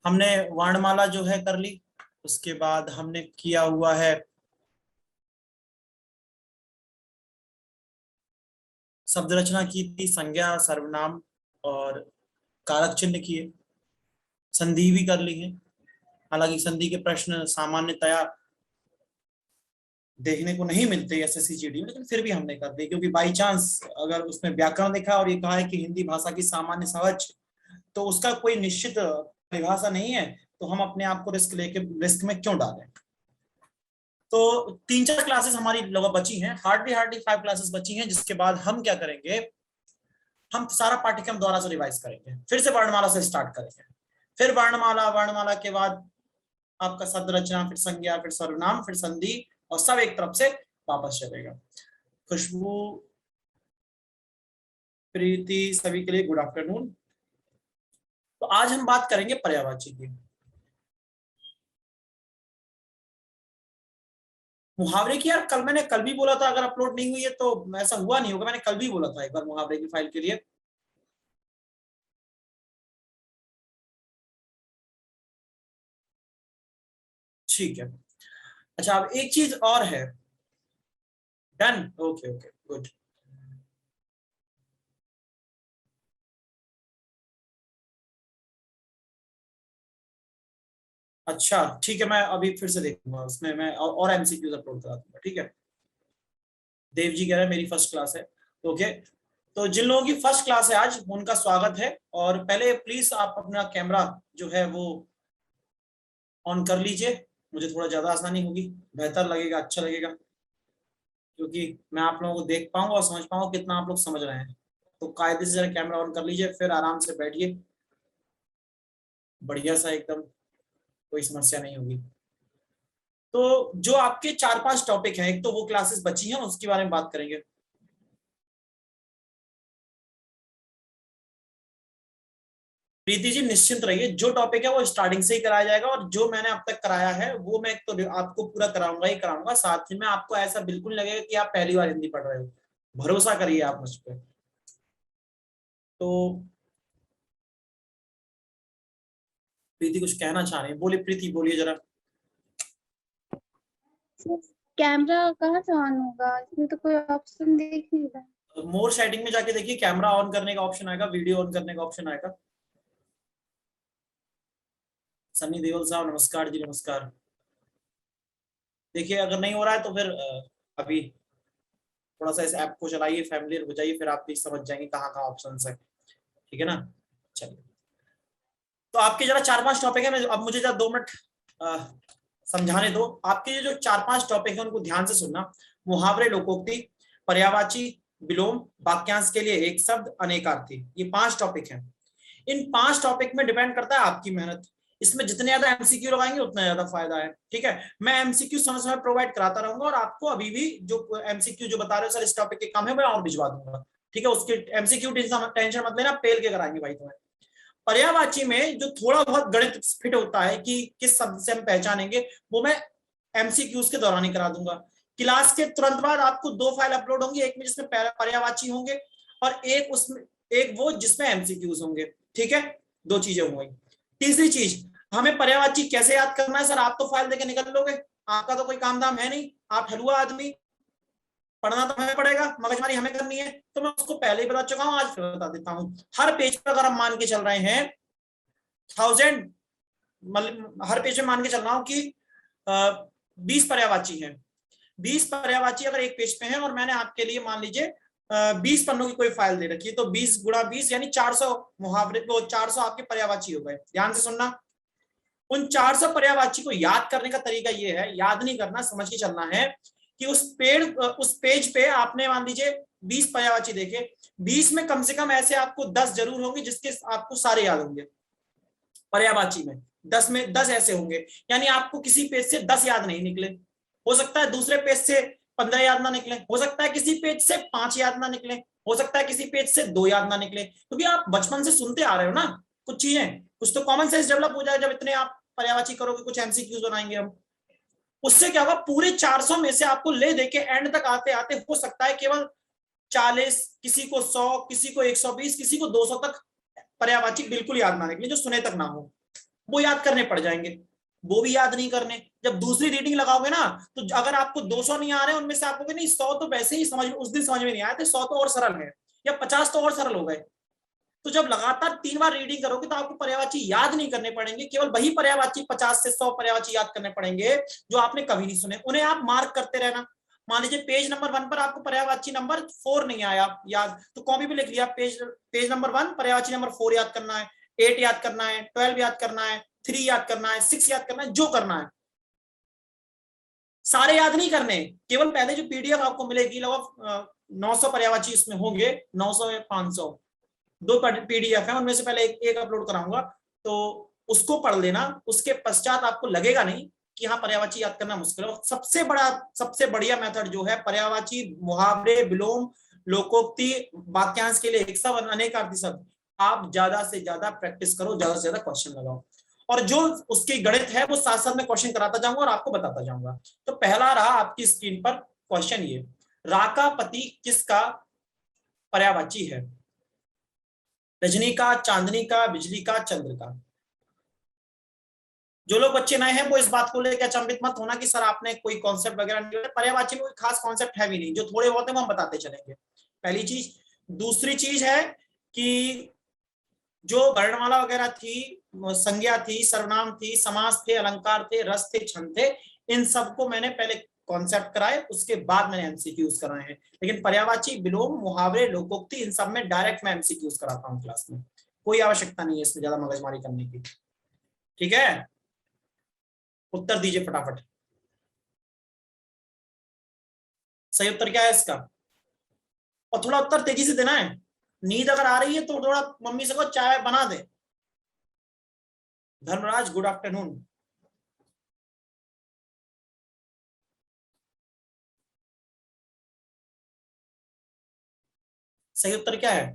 हमने वर्णमाला जो है कर ली, उसके बाद हमने किया हुआ है शब्द रचना की थी, संज्ञा, सर्वनाम और कारक चिन्ह किए, संधि भी कर ली है। हालांकि संधि के प्रश्न सामान्यतया देखने को नहीं मिलते एसएससी जीडी में, लेकिन फिर भी हमने कर दी, क्योंकि बाई चांस अगर उसमें व्याकरण देखा और ये कहा है कि हिंदी भाषा की सामान्य समझ, तो उसका कोई निश्चित परिभाषा नहीं है, तो हम अपने आप को रिस्क में क्यों डालें। तो 3-4 क्लासेस हमारी लगभग बची हैं, हार्डली 5 क्लासेस बची हैं, जिसके बाद हम क्या करेंगे, हम सारा पाठ्यक्रम दोबारा से रिवाइज करेंगे, फिर से वर्णमाला से स्टार्ट करेंगे, फिर वर्णमाला के बाद आपका शब्द रचना, फिर संज्ञा, फिर सर्वनाम, फिर संधि, और सब एक तरफ से वापस चलेगा। खुशबू, प्रीति, सभी के लिए गुड आफ्टरनून। तो आज हम बात करेंगे पर्यायवाची की। मुहावरे की यार मैंने कल भी बोला था, अगर अपलोड नहीं हुई है तो ऐसा हुआ नहीं होगा, मैंने कल भी बोला था एक बार मुहावरे की फाइल के लिए। ठीक है, अच्छा अब एक चीज और है। Done, okay okay good. अच्छा ठीक है, मैं अभी फिर से देखूंगा, उसमें मैं और एमसीक्यूज अपलोड करा दूंगा। ठीक है, देव जी कह रहे हैं मेरी फर्स्ट क्लास है। ओके, तो जिन लोगों की फर्स्ट क्लास है आज, उनका स्वागत है। और पहले प्लीज आप अपना कैमरा जो है वो ऑन कर लीजिए, मुझे थोड़ा ज्यादा आसानी होगी, बेहतर लगेगा, अच्छा लगेगा, क्योंकि मैं आप लोगों को देख पाऊंगा और समझ पाऊंगा कितना आप लोग समझ रहे हैं। तो कायदे से जरा कैमरा ऑन कर लीजिए, फिर आराम से बैठिए, बढ़िया सा एकदम, कोई समस्या नहीं होगी। तो जो आपके 4-5 टॉपिक हैं, एक तो वो क्लासेस बची हैं, उसके बारे में बात करेंगे। प्रीति जी निश्चिंत रहिए, जो टॉपिक है वो स्टार्टिंग से ही कराया जाएगा, और जो मैंने अब तक कराया है वो मैं तो आपको पूरा कराऊंगा ही कराऊंगा। साथ ही में आपको ऐसा बिल्कुल लगेगा कि आप पहली बार हिंदी पढ़ रहे हो, भरोसा करिए आप मुझ पर। तो प्रीति कुछ कहना चाह रही है, बोलिए प्रीति, बोलिए जरा। कैमरा कहाँ से ऑन होगा, इसमें तो कोई ऑप्शन दिख नहीं रहा। मोर सेटिंग में जाके देखिए, कैमरा ऑन करने का ऑप्शन आएगा, वीडियो ऑन करने का ऑप्शन आएगा। सन्नी देओल साहब नमस्कार जी, नमस्कार। देखिए अगर नहीं हो रहा है तो फिर अभी थोड़ा सा इस ऐप को चलाइए, फैमिलियर हो जाइए, फिर आप भी समझ जाएंगे कहाँ कहाँ ऑप्शन है। ठीक है ना, चलिए। तो आपके जरा 4-5 टॉपिक है, अब मुझे जरा 2 मिनट समझाने दो। आपके जो 4-5 टॉपिक है उनको ध्यान से सुनना। मुहावरे, लोकोक्ति, पर्यायवाची, विलोम, वाक्यांश के लिए एक शब्द, अनेकार्थी, ये 5 टॉपिक हैं। इन 5 टॉपिक में डिपेंड करता है आपकी मेहनत। इसमें जितने ज्यादा एमसीक्यू लगाएंगे उतना ज्यादा फायदा है। ठीक है, मैं एमसीक्यू समय समय प्रोवाइड कराता रहूंगा, और आपको अभी भी जो एमसीक्यू जो बता रहे हो सर इस टॉपिक के काम है, मैं और भिजवा दूंगा। ठीक है, उसके एमसीक्यू टेंशन मत लेना, पेल के कराएंगे भाई तुम्हें। पर्यायवाची में जो थोड़ा बहुत गणित फिट होता है कि किस शब्द से हम पहचानेंगे, वो मैं एमसीक्यूज के दौरान ही करा दूंगा। क्लास के तुरंत बाद आपको 2 फाइल अपलोड होंगी, एक में जिसमें पर्यायवाची होंगे और एक वो जिसमें एमसीक्यूज होंगे। ठीक है, 2 चीजें होंगी। तीसरी चीज, हमें पर्यायवाची कैसे याद करना है सर, आप तो फाइल देके निकल लोगे, आपका तो कोई काम धाम है नहीं, आप हलुआ आदमी, पढ़ना तो हमें पड़ेगा, मगजमारी हमें करनी है। तो मैं उसको पहले ही बता चुका हूं, आज फिर बता देता हूं। हर पेज पर अगर हम मान के चल रहे हैं 1000, हर पेज में मान के चल रहा हूं कि 20 पर्यायवाची है। 20 पर्यायवाची अगर एक पेज पे है, और मैंने आपके लिए मान लीजिए 20 पन्नों की कोई फाइल दे रखी है, तो 20 गुणा 20 यानी 400 मुहावरे, तो 400 आपके पर्यायवाची हो गए। ध्यान से सुनना, उन 400 पर्यायवाची को याद करने का तरीका ये है, याद नहीं करना, समझ के चलना है कि उस पेज पे आपने मान लीजिए 20 पर्यायवाची देखे, 20 में कम से कम ऐसे आपको 10 जरूर होंगे जिसके आपको सारे याद होंगे। पर्यायवाची में 10 में 10 ऐसे होंगे, यानी आपको किसी पेज से 10 याद नहीं निकले, हो सकता है दूसरे पेज से 15 याद ना निकले, हो सकता है किसी पेज से 5 याद ना निकले, हो सकता है किसी पेज से 2 याद ना निकले, क्योंकि आप बचपन से सुनते आ रहे हो ना कुछ चीजें, कुछ तो कॉमन सेंस डेवलप हो जाए जब इतने आप पर्यायवाची करोगे, कुछ एमसीक्यूज बनाएंगे हम। उससे क्या होगा, पूरे 400 में से आपको ले देके एंड तक आते आते हो सकता है केवल 40, किसी को 100, किसी को 120, किसी को 200 तक पर्यायवाची बिल्कुल याद ना निकले, जो सुने तक ना हो। वो याद करने पड़ जाएंगे, वो भी याद नहीं करने। जब दूसरी रीडिंग लगाओगे ना, तो अगर आपको 200 नहीं आ रहे उनमें से आपको नहीं 100 तो वैसे ही समझ उस दिन समझ में नहीं आए थे, 100 तो और सरल है, या 50 तो और सरल हो गए। तो जब लगातार 3 बार रीडिंग करोगे तो आपको पर्यायवाची याद नहीं करने पड़ेंगे, केवल वही पर्यायवाची 50 से 100 पर्यायवाची याद करने पड़ेंगे जो आपने कभी नहीं सुने, उन्हें आप मार्क करते रहना। मान लीजिए पेज नंबर 1 पर आपको पर्यायवाची नंबर 4 नहीं आया याद, तो कॉपी पे लिख लिया पेज नंबर 1 पर्यायवाची नंबर 4 याद करना है, 8 याद करना है, 12 याद करना है, 3 याद करना है, 6 याद करना है, जो करना है। सारे याद नहीं करने, केवल पहले जो पीडीएफ आपको मिलेगी लगभग 900 पर्यायवाची इसमें होंगे, 900 या 500, 2 पीडीएफ है, उनमें से पहले एक अपलोड कराऊंगा, तो उसको पढ़ लेना। उसके पश्चात आपको लगेगा नहीं कि हाँ पर्यायवाची याद करना मुश्किल है। सबसे बढ़िया मेथड जो है पर्यायवाची, मुहावरे, विलोम, लोकोक्ति, वाक्यांश के लिए एक शब्द, अनेकार्थी शब्द, आप ज्यादा से ज्यादा प्रैक्टिस करो, ज्यादा से ज्यादा क्वेश्चन लगाओ, और जो उसकी गणित है वो साथ साथ में क्वेश्चन कराता जाऊंगा और आपको बताता जाऊंगा। तो पहला रहा आपकी स्क्रीन पर क्वेश्चन, ये रा का पति किसका पर्यायवाची है? रजनी का, चांदनी का, बिजली का, चंद्र का। जो लोग बच्चे नए हैं वो इस बात को लेकर अचंभित मत होना कि सर आपने कोई कॉन्सेप्ट वगैरह नहीं बताया, पर्यायवाची में कोई खास कॉन्सेप्ट है भी नहीं, जो थोड़े बहुत है वो हम बताते चलेंगे, पहली चीज। दूसरी चीज है कि जो वर्णमाला वगैरह थी, संज्ञा थी, सर्वनाम थी, समास थे, अलंकार थे, रस थे, छंद थे, इन सबको मैंने पहले कॉन्सेप्ट कराए, उसके बाद मैंने एमसीक्यूज कराए हैं। लेकिन पर्यायवाची, विलोम, मुहावरे, लोकोक्ति, इन सब में डायरेक्ट मैं एमसीक्यूज कराता हूँ क्लास में, कोई आवश्यकता नहीं है इसमें ज्यादा मगजमारी करने की। ठीक है, उत्तर दीजिए फटाफट। सही उत्तर क्या है इसका? और थोड़ा उत्तर तेजी से देना है, नींद अगर आ रही है तो थोड़ा मम्मी से को चाय बना दे। Dharmaraj good afternoon. सही उत्तर क्या है?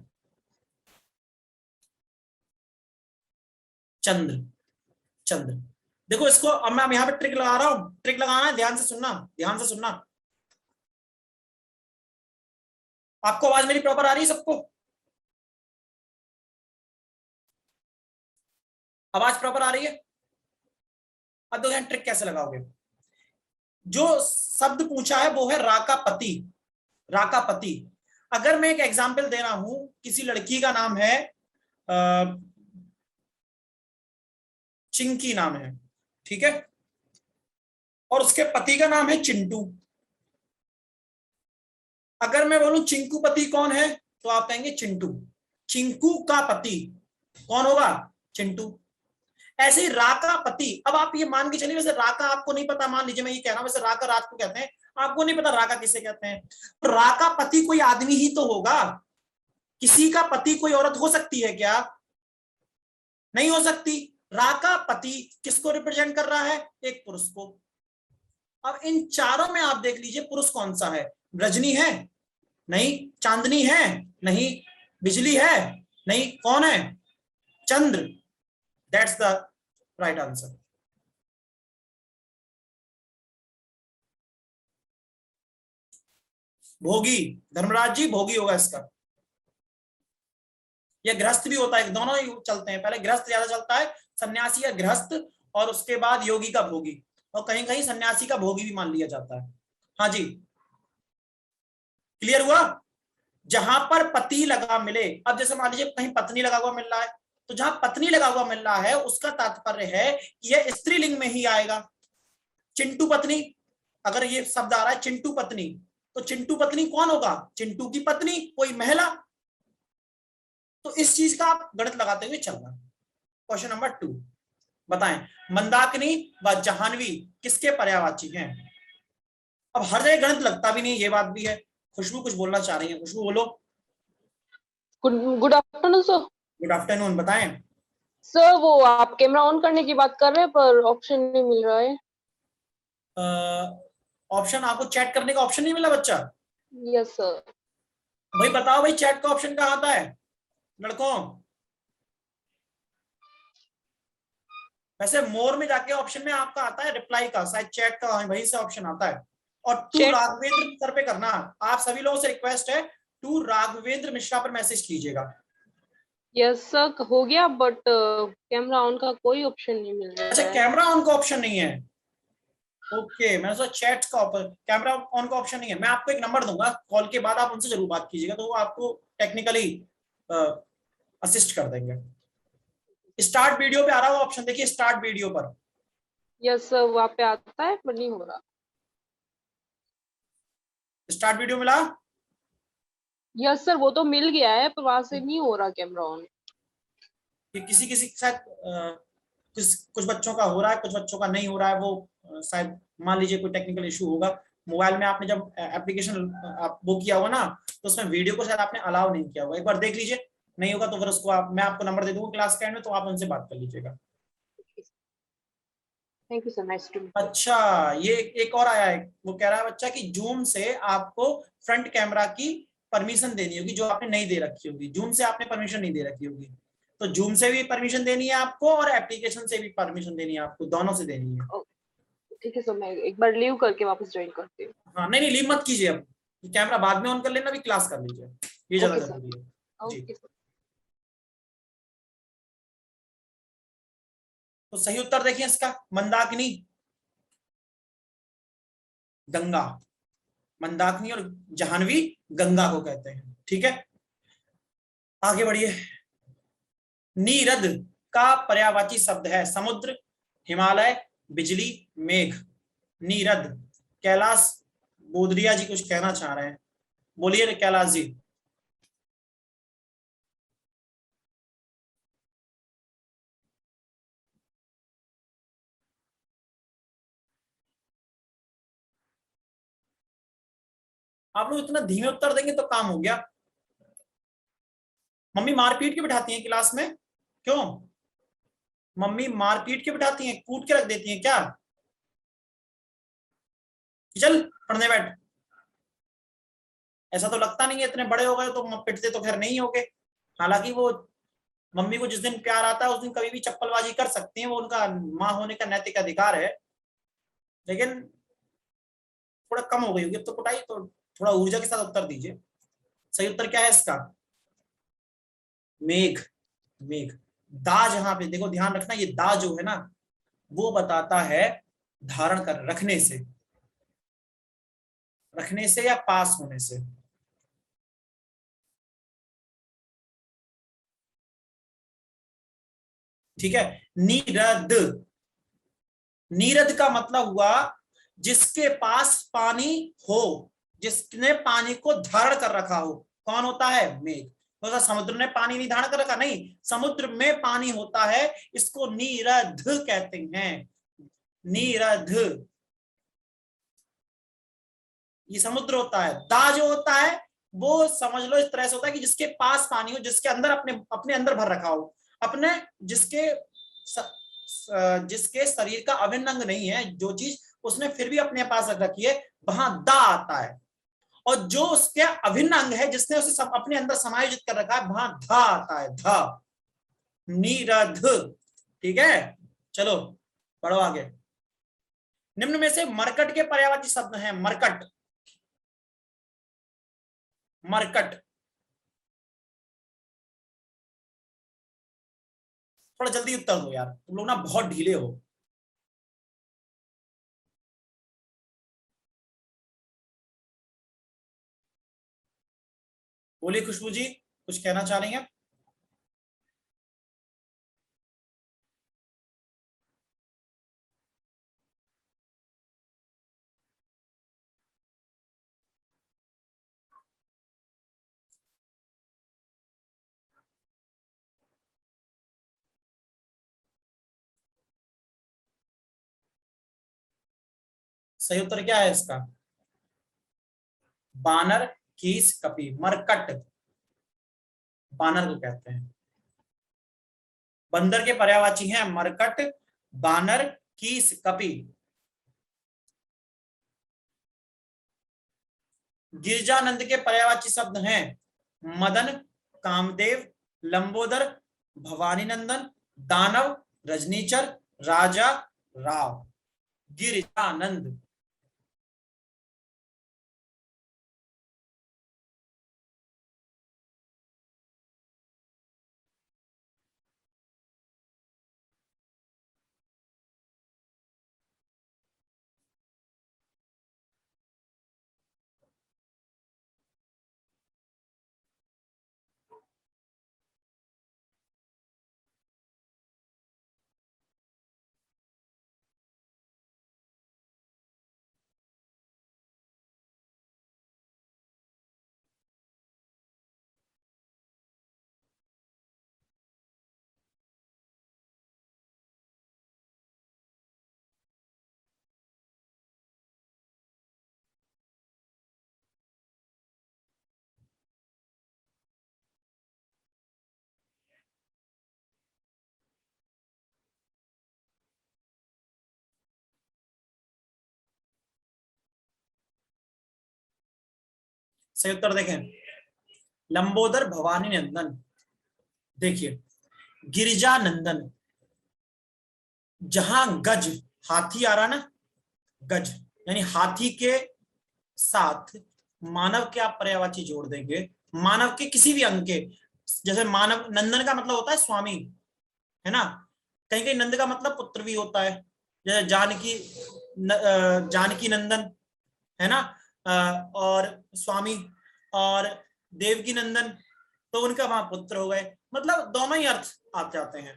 चंद्र, चंद्र। देखो इसको अब मैं यहाँ पे ट्रिक लगा रहा हूं, ट्रिक लगाना है, ध्यान से सुनना, ध्यान से सुनना। आपको आवाज मेरी प्रॉपर आ रही है सबको? आवाज प्रॉपर आ रही है? अब देखो ट्रिक कैसे लगाओगे। जो शब्द पूछा है वो है राका पति, राका पति। अगर मैं एक एग्जाम्पल दे रहा हूं, किसी लड़की का नाम है चिंकी नाम है, ठीक है, और उसके पति का नाम है चिंटू। अगर मैं बोलूं चिंकू पति कौन है, तो आप कहेंगे चिंटू। चिंकू का पति कौन होगा? चिंटू। ऐसे ही राका पति, अब आप ये मान के चलिए, वैसे राका आपको नहीं पता, मान लीजिए मैं ये कह रहा हूं वैसे राका रात को कहते हैं, आपको नहीं पता राका किसे कहते हैं, तो राका पति कोई आदमी ही तो होगा। किसी का पति कोई औरत हो सकती है क्या? नहीं हो सकती। राका पति किसको रिप्रेजेंट कर रहा है? एक पुरुष को। अब इन चारों में आप देख लीजिए पुरुष कौन सा है? रजनी है? नहीं। चांदनी है? नहीं। बिजली है? नहीं। कौन है? Chandra. That's the right answer. भोगी, धर्मराज जी भोगी होगा इसका। या गृहस्थ भी होता है, दोनों ही चलते हैं, पहले गृहस्थ ज्यादा चलता है, सन्यासी या गृहस्थ, और उसके बाद योगी का भोगी, और कहीं कहीं सन्यासी का भोगी भी मान लिया जाता है। हाँ जी, क्लियर हुआ? जहां पर पति लगा मिले, अब जैसे मान लीजिए कहीं पत्नी लगा हुआ मिल रहा है, तो जहां पत्नी लगा हुआ मिल रहा है उसका तात्पर्य है कि यह स्त्रीलिंग में ही आएगा। चिंटू पत्नी, अगर ये शब्द आ रहा है चिंटू पत्नी, तो चिंटू पत्नी कौन होगा? चिंटू की पत्नी, कोई महिला। तो इस चीज का आप गणित लगाते हुए चलना। क्वेश्चन नंबर 2, बताएं मंदाकिनी व जाह्नवी किसके पर्यायवाची हैं? अब हर जगह गणित लगता भी नहीं, ये बात भी है। खुशबू कुछ बोलना चाह रही है, खुशबू बोलो। Good afternoon sir. Good afternoon, बताएं। सर वो आप कैमरा ऑन करने की बात कर रहे हैं पर ऑप्शन नहीं मिल रहा है। ऑप्शन आपको चैट करने का ऑप्शन नहीं मिला बच्चा? Yes sir. भाई बताओ भाई, चैट का ऑप्शन कहाँ आता है लड़कों? वैसे मोर में जाके ऑप्शन में आपका आता है रिप्लाई का, शायद चैट का वहीं से ऑप्शन आता है। और टू राघवेंद्र सर पे करना, आप सभी लोगों से रिक्वेस्ट है, टू राघवेंद्र मिश्रा पर मैसेज कीजिएगा। यस सर हो गया, बट कैमरा ऑन का कोई ऑप्शन नहीं मिल रहा अच्छा, है। कैमरा ऑन का ऑप्शन नहीं है। ओके, मैंने सोचा चैट का कैमरा ऑन का ऑप्शन नहीं है। मैं आपको एक नंबर दूंगा, कॉल के बाद आप उनसे जरूर बात कीजिएगा, तो वो आपको टेक्निकली असिस्ट कर देंगे। स्टार्ट वीडियो पे आ रहा है ऑप्शन, देखिए स्टार्ट वीडियो पर। यस सर वहाँ पे आता है पर नहीं हो रहा। स्टार्ट वीडियो मिला? यस सर वो तो मिल गया है, पर वहां से नहीं हो रहा कैमरा ऑन। कि किसी किसी के साथ कुछ बच्चों का हो रहा है, कुछ बच्चों का नहीं हो रहा है। वो शायद मान लीजिए कोई टेक्निकल इशू होगा। मोबाइल में आपने जब एप्लीकेशन आप वो किया होगा ना, तो उसमें वीडियो को शायद आपने अलाउ नहीं किया होगा। एक बार देख लीजिए, नहीं होगा तो फिर उसको मैं आपको नंबर दे दूंगा क्लास के एंड में, तो आप उनसे बात कर लीजिएगा। Thank you sir, nice to meet you. अच्छा, ये एक और आया है। वो कह रहा है बच्चा कि जूम से आपको फ्रंट कैमरा की परमिशन देनी होगी, जो आपने नहीं दे रखी होगी। जूम से आपने परमिशन नहीं दे रखी होगी, तो जूम से भी परमिशन देनी है आपको और एप्लीकेशन से भी परमिशन देनी है आपको, दोनों से देनी है। ठीक है सर, मैं एक बार लीव करके वापस ज्वाइन करती हूँ। हाँ, नहीं नहीं, लीव मत कीजिए अब। कैमरा बाद में ऑन कर लेना, भी क्लास कर लीजिए, ये ज्यादा ओके सर। जरूरी है। जी, ओके सर। तो सही उत्तर देखिए इसका, मंदाकिनी गंगा। मंदाकिनी और जाह्नवी गंगा को कहते हैं। ठीक है, आगे बढ़िए। नीरद का पर्यायवाची शब्द है समुद्र, हिमालय, बिजली, मेघ। नीरद। कैलाश बोधरिया जी कुछ कहना चाह रहे हैं, बोलिए कैलाश जी। आप लोग इतना धीमे उत्तर देंगे तो काम हो गया। मम्मी मारपीट के बिठाती हैं क्लास में, क्यों? मम्मी मारपीट के बिठाती हैं, कूट के रख देती हैं क्या? चल पढ़ने बैठ। ऐसा तो लगता नहीं है, इतने बड़े हो गए तो पिटते तो खैर नहीं होगे। हालांकि वो मम्मी को जिस दिन प्यार आता है उस दिन कभी भी चप्पलबाजी कर सकती हैं, वो उनका माँ होने का नैतिक अधिकार है। लेकिन थोड़ा कम हो गई होगी अब तो कुटाई, तो थोड़ा ऊर्जा के साथ उत्तर दीजिए। सही उत्तर क्या है इसका? मेघ। मेघ। दा, जहां पे देखो ध्यान रखना, ये दा जो है ना, वो बताता है धारण कर, रखने से, रखने से या पास होने से। ठीक है। नीरद। नीरद का मतलब हुआ जिसके पास पानी हो, जिसने पानी को धारण कर रखा हो। कौन होता है? मेघ। तो समुद्र ने पानी नहीं धारण कर रखा, नहीं, समुद्र में पानी होता है, इसको नीरद कहते हैं। नीरद, ये समुद्र होता है। दा जो होता है वो समझ लो इस तरह से होता है कि जिसके पास पानी हो, जिसके अंदर अपने अपने अंदर भर रखा हो, अपने जिसके जिसके शरीर का अभिन्न अंग नहीं है, जो चीज उसने फिर भी अपने पास रख रखी है, वहां दा आता है। और जो उसके अभिन्न अंग है, जिसने उसे सब अपने अंदर समायोजित कर रखा है, वहां धा आता है, धा। नीरध। ठीक है, चलो बढ़ो आगे। निम्न में से मरकट के पर्यायवाची शब्द हैं। मरकट। मरकट। थोड़ा जल्दी उत्तर दो यार, तुम लोग ना बहुत ढीले हो। बोलिए खुशबू जी, कुछ कहना चाह रही हैं? सही उत्तर क्या है इसका? बानर, कीस, कपी। मरकट बानर को कहते हैं। बंदर के पर्यायवाची हैं मरकट, बानर, कीस, कपी। गिरजानंद के पर्यायवाची शब्द हैं मदन, कामदेव, लंबोदर, भवानी नंदन, दानव, रजनीचर, राजा, राव। गिरजानंद। सही उत्तर देखें, लंबोदर भवानी नंदन। देखिए गिरिजा नंदन, जहां गज, हाथी आ रहा ना, गज यानी हाथी के साथ मानव के आप पर्यायवाची जोड़ देंगे, मानव के किसी भी अंग के, जैसे मानव, नंदन का मतलब होता है स्वामी, है ना, कहीं कहीं नंद का मतलब पुत्र भी होता है, जैसे जानकी नंदन, है ना, और स्वामी, और देवकी नंदन, तो उनका वहां पुत्र हो गए, मतलब दोनों ही अर्थ आ जाते हैं।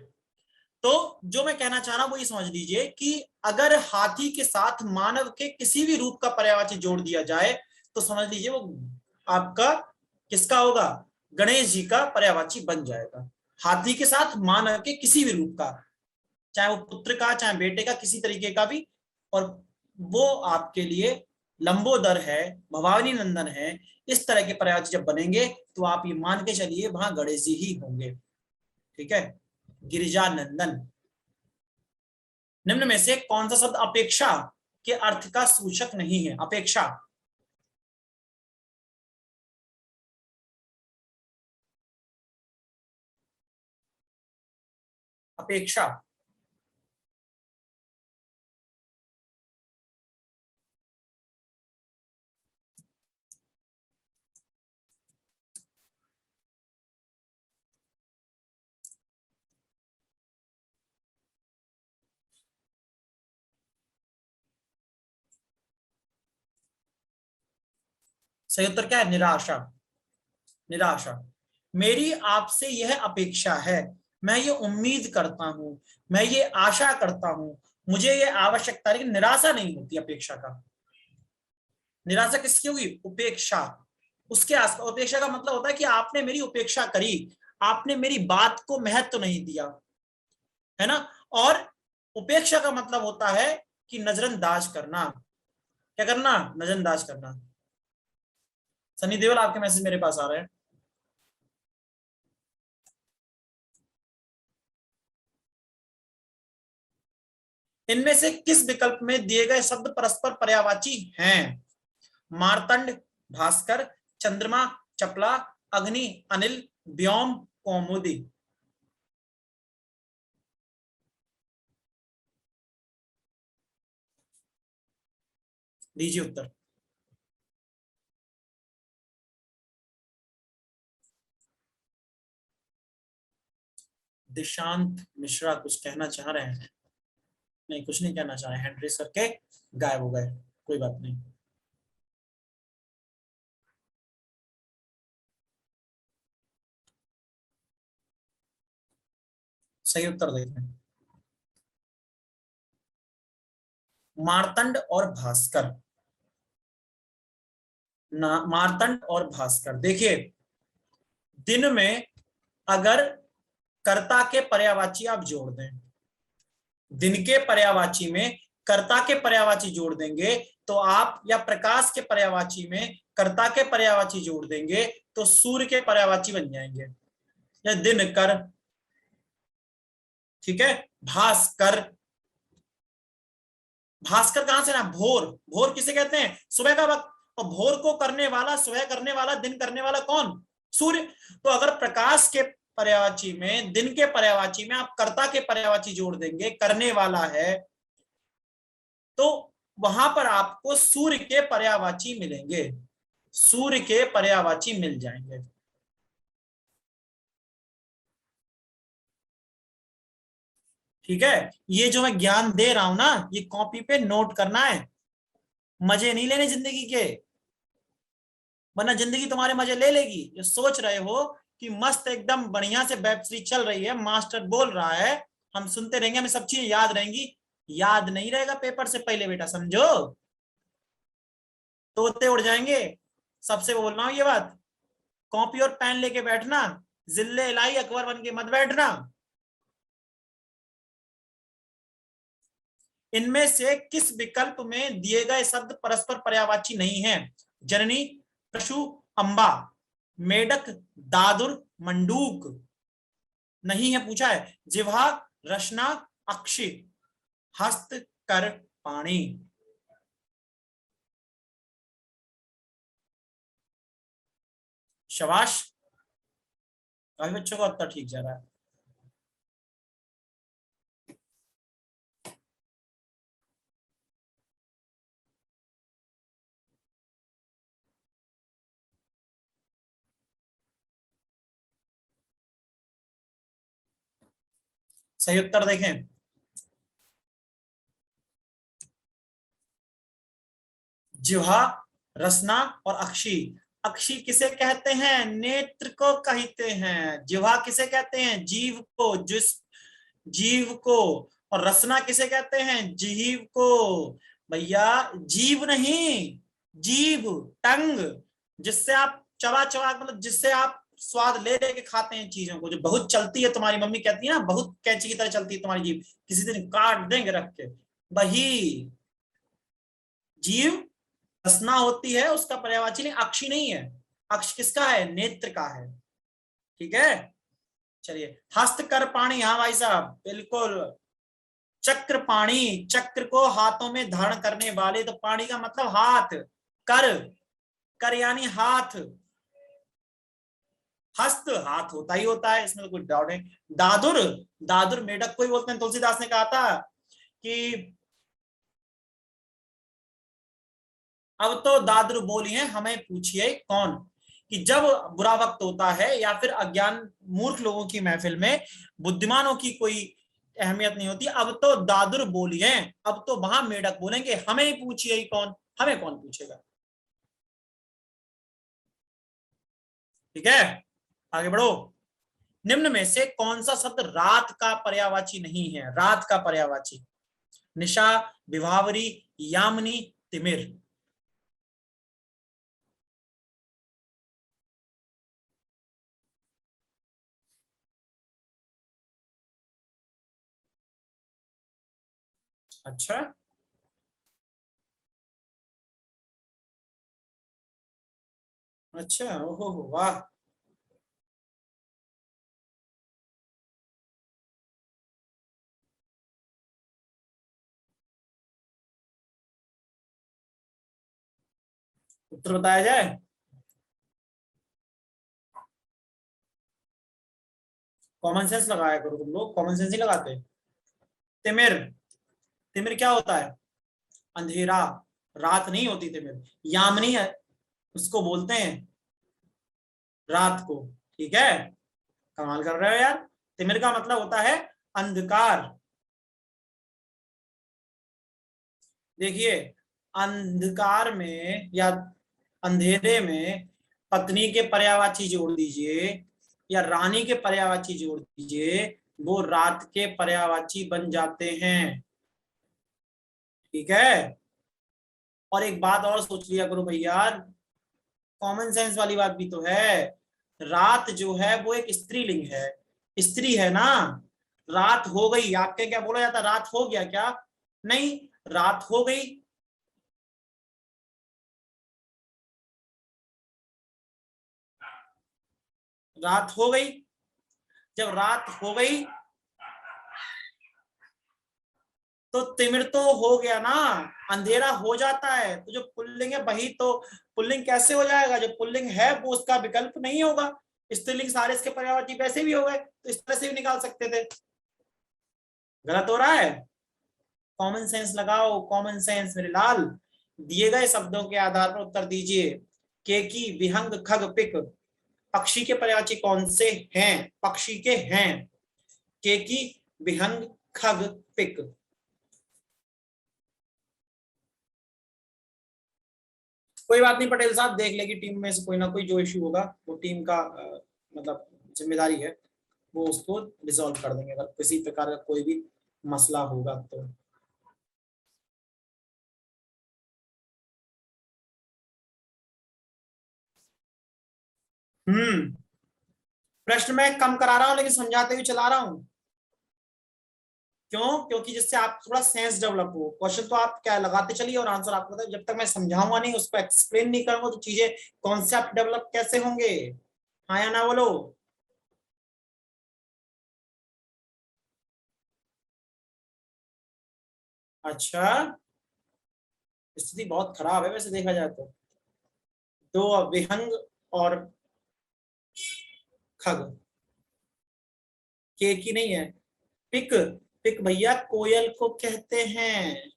तो जो मैं कहना चाह रहा हूं वो ये समझ लीजिए कि अगर हाथी के साथ मानव के किसी भी रूप का पर्यायवाची जोड़ दिया जाए तो समझ लीजिए वो आपका किसका होगा, गणेश जी का पर्यायवाची बन जाएगा, हाथी के साथ मानव के किसी भी रूप का, चाहे वो पुत्र का चाहे बेटे का, किसी तरीके का भी, और वो आपके लिए लंबोदर है, भवानी नंदन है, इस तरह के पर्यायवाची जब बनेंगे तो आप ये मान के चलिए वहां गणेश जी ही होंगे। ठीक है, गिरिजा नंदन। निम्न में से कौन सा शब्द अपेक्षा के अर्थ का सूचक नहीं है? अपेक्षा, अपेक्षा, सही उत्तर क्या है? निराशा। निराशा, मेरी आपसे यह अपेक्षा है, मैं ये उम्मीद करता हूं, मैं ये आशा करता हूं, मुझे ये आवश्यकता है, लेकिन निराशा नहीं होती अपेक्षा का। निराशा किसकी होगी? उपेक्षा, उसके आसपास। उपेक्षा का मतलब होता है कि आपने मेरी उपेक्षा करी, आपने मेरी बात को महत्व नहीं दिया, है ना। और उपेक्षा का मतलब होता है कि नजरअंदाज करना। क्या करना? नजरअंदाज करना। सनी देओल आपके मैसेज मेरे पास आ रहे हैं। इनमें से किस विकल्प में दिए गए शब्द परस्पर पर्यायवाची हैं? मार्तंड, भास्कर, चंद्रमा, चपला, अग्नि, अनिल, व्योम, कौमुदी। दीजिए उत्तर। दिशांत मिश्रा कुछ कहना चाह रहे हैं? नहीं, कुछ नहीं कहना चाह रहे, हैंड रेस करके गायब हो गए, कोई बात नहीं। सही उत्तर देते हैं, मार्तंड और भास्कर। मार्तंड और भास्कर। देखिए दिन में अगर कर्ता के पर्यायवाची आप जोड़ दें, दिन के पर्यायवाची में कर्ता के पर्यायवाची जोड़ देंगे तो आप, या प्रकाश के पर्यायवाची में कर्ता के पर्यायवाची जोड़ देंगे तो सूर्य के पर्यायवाची बन जाएंगे, या दिन कर। ठीक है, भास्कर। भास्कर कहां से ना? भोर। भोर किसे कहते हैं? सुबह का वक्त। और भोर को करने वाला, सुबह करने वाला, दिन करने वाला कौन? सूर्य। तो अगर प्रकाश के पर्यायवाची में, दिन के पर्यायवाची में आप कर्ता के पर्यायवाची जोड़ देंगे, करने वाला है, तो वहां पर आपको सूर्य के पर्यायवाची मिलेंगे, सूर्य के पर्यायवाची मिल जाएंगे। ठीक है, ये जो मैं ज्ञान दे रहा हूं ना, ये कॉपी पे नोट करना है, मजे नहीं लेने जिंदगी के, वरना जिंदगी तुम्हारे मजे ले लेगी। ये सोच रहे हो कि मस्त एकदम बढ़िया से वेब सीरीज चल रही है, मास्टर बोल रहा है, हम सुनते रहेंगे, हमें सब चीजें याद रहेंगी, याद नहीं रहेगा पेपर से पहले बेटा, समझो, तोते उड़ जाएंगे। सबसे बोल रहा हूं ये बात, कॉपी और पेन लेके बैठना, जिल्ले इलाही अकबर बन के मत बैठना। इनमें से किस विकल्प में दिए गए शब्द परस्पर पर्यायवाची नहीं है? जननी, पशु, अंबा, मेढक, दादुर, मंडूक। नहीं है पूछा है। जिह्वा, रसना, अक्षि, हस्त, कर, पाणी। शाबाश, काफी बच्चों का उत्तर ठीक जा रहा है। सही उत्तर देखें, जिह्वा, रसना और अक्षी। अक्षी किसे कहते हैं? नेत्र को कहते हैं। जिह्वा किसे कहते हैं? जीव को, जिस जीव को। और रसना किसे कहते हैं? जीव को। भैया जीव नहीं, जीव, टंग, जिससे आप चबा चबा, मतलब जिससे आप स्वाद ले लेके खाते हैं चीजों को, जो बहुत चलती है। तुम्हारी मम्मी कहती है ना, बहुत कैंची की तरह चलती है तुम्हारी जीभ, किसी दिन काट देंगे रख के। वही जीव रसना होती है, उसका पर्यायवाची नहीं, अक्षी नहीं है। अक्ष किसका है? नेत्र का है। ठीक है, चलिए। हस्त कर पाणी, हाँ भाई साहब बिल्कुल। चक्र पाणी, चक्र को हाथों में धारण करने वाले, तो पाणी का मतलब हाथ। कर, कर यानी हाथ। हस्त हाथ होता ही होता है, इसमें तो कुछ डाउट है। दादुर, दादुर मेढक को ही बोलते हैं। तुलसीदास ने कहा था कि अब तो दादुर बोली है, हमें पूछिए कौन। कि जब बुरा वक्त होता है या फिर अज्ञान मूर्ख लोगों की महफिल में बुद्धिमानों की कोई अहमियत नहीं होती, अब तो दादुर बोली है, अब तो वहां मेढक बोलेंगे, हमें ही पूछिए ही कौन, हमें कौन पूछेगा। ठीक है, आगे बढ़ो। निम्न में से कौन सा शब्द रात का पर्यायवाची नहीं है? रात का पर्यायवाची। निशा, विभावरी, यामिनी, तिमिर। अच्छा, अच्छा, ओहो वाह। उत्तर बताया जाए? कॉमन सेंस लगाया करो, तुम लोग कॉमन सेंस ही लगाते। तिमिर, तिमिर क्या होता है? अंधेरा, रात नहीं होती तिमिर। यामिनी है, उसको बोलते हैं रात को। ठीक है, कमाल कर रहे हो यार। तिमिर का मतलब होता है अंधकार। देखिए, अंधकार में या अंधेरे में पत्नी के पर्यायवाची जोड़ दीजिए या रानी के पर्यायवाची जोड़ दीजिए, वो रात के पर्यायवाची बन जाते हैं। ठीक है, और एक बात और सोच लिया करो भैया, कॉमन सेंस वाली बात भी तो है। रात जो है वो एक स्त्रीलिंग है, स्त्री है ना। रात हो गई, आपके क्या बोला जाता? रात हो गया क्या? नहीं, रात हो गई। रात हो गई, जब रात हो गई तो तिमिर तो हो गया ना, अंधेरा हो जाता है। तो जो पुल्लिंग है वही तो पुल्लिंग कैसे हो जाएगा? जो पुल्लिंग है वो उसका विकल्प नहीं होगा। स्त्रीलिंग सारे इसके पर्यायवाची वैसे भी हो गए, तो इस तरह से भी निकाल सकते थे। गलत हो रहा है। कॉमन सेंस लगाओ, कॉमन सेंस मेरे लाल। दिए गए शब्दों के आधार पर उत्तर दीजिए। केकी, विहंग, खग, पिक, पक्षी के पर्यायवाची कौन से हैं? पक्षी के हैं केकी, विहंग, खग, पिक। कोई बात नहीं पटेल साहब, देख लेगी टीम में से कोई ना कोई, जो इश्यू होगा वो टीम का मतलब जिम्मेदारी है, वो उसको रिजॉल्व कर देंगे अगर किसी प्रकार का कोई भी मसला होगा तो। प्रश्न मैं कम करा रहा हूं लेकिन समझाते हुए चला रहा हूं। क्यों? क्योंकि जिससे आप थोड़ा सेंस डेवलप हो। क्वेश्चन तो आप क्या लगाते चलिए और आंसर आपको बताए, जब तक मैं समझाऊंगा नहीं, उसको एक्सप्लेन नहीं करूंगा तो चीजें, कॉन्सेप्ट डेवलप कैसे होंगे? हाँ या ना बोलो। अच्छा, स्थिति बहुत खराब है वैसे देखा जाए तो। दो विहंग और खग, के की नहीं है। पिक, पिक भैया कोयल को कहते हैं,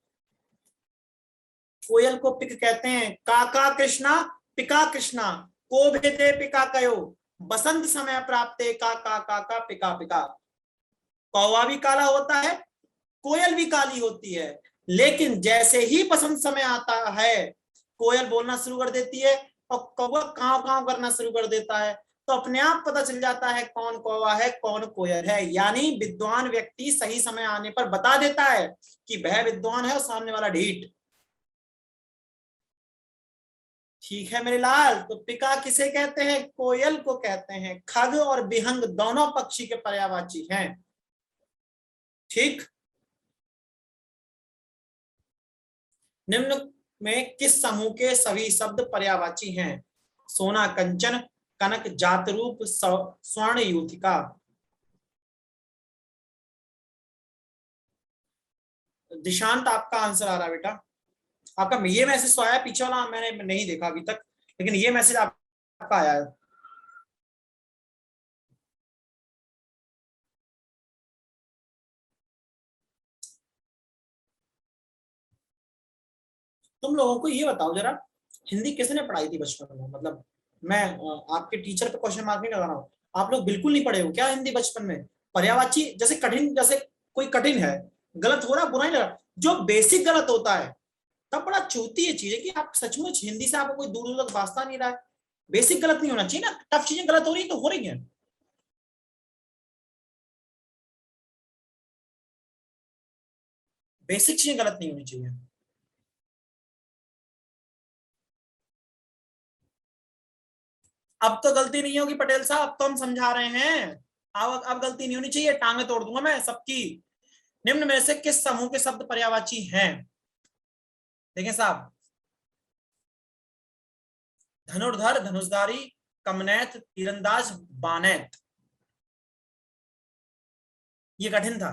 कोयल को पिक कहते हैं। काका कृष्णा पिका कृष्णा, को भेदे पिका कयो, बसंत समय प्राप्ते काका काका पिका पिका। कौवा भी काला होता है, कोयल भी काली होती है, लेकिन जैसे ही बसंत समय आता है कोयल बोलना शुरू कर देती है और कौवा काव काव करना शुरू कर देता है, तो अपने आप पता चल जाता है कौन कौवा है कौन कोयल है। यानी विद्वान व्यक्ति सही समय आने पर बता देता है कि वह विद्वान है और सामने वाला ढीठ। ठीक है मेरे लाल, तो पिका किसे कहते हैं? कोयल को कहते हैं। खग और विहंग दोनों पक्षी के पर्यायवाची हैं। ठीक, निम्न में किस समूह के सभी शब्द पर्यायवाची हैं? सोना कंचन, कनक जातरूप, स्वर्ण युतिका। दिशांत आपका आंसर आ रहा है बेटा। आपका ये मैसेज तो आया, पीछे वाला मैंने नहीं देखा अभी तक, लेकिन ये मैसेज आपका आया है। तुम लोगों को ये बताओ जरा, हिंदी किसने पढ़ाई थी बचपन में? मतलब मैं आपके टीचर पे क्वेश्चन मार्क नहीं लगा रहा हूँ, आप लोग बिल्कुल नहीं पढ़े हो क्या हिंदी बचपन में? पर्यायवाची जैसे कठिन, जैसे कोई कठिन है, गलत हो रहा, बुरा नहीं लगा, जो बेसिक गलत होता है तब बड़ा चूती ये चीज है कि आप सचमुच हिंदी से आपको कोई दूर दूर तक वास्ता नहीं रहा है। बेसिक गलत नहीं होना चाहिए ना, टफ चीजें गलत हो रही तो हो रही है। बेसिक चीजें गलत नहीं होनी चाहिए। अब तो गलती नहीं होगी पटेल साहब, अब तो हम समझा रहे हैं। अब गलती नहीं होनी चाहिए, टांगे तोड़ दूंगा मैं सबकी। निम्न में से किस समूह के शब्द पर्यायवाची हैं? देखें साहब, धनुर्धर धनुषधारी, कमनैथ तीरंदाज, बानैत। ये कठिन था।